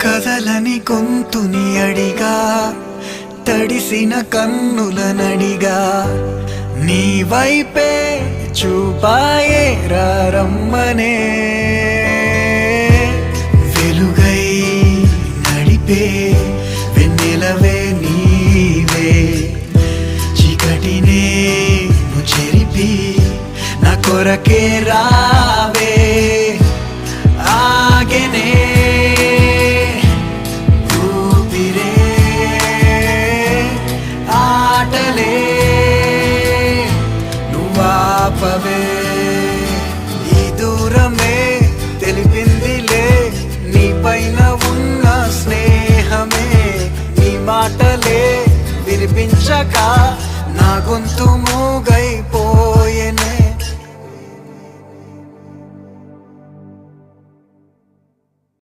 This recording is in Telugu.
కదలని గొంతుని అడిగా, తడిసిన కన్నుల నడిగా, నీ వైపే చూపాయే రమ్మనే. వెలుగై నడిపే వెన్నెలవే నీవే, చీకటినే చెరిపి నా కొరకే రా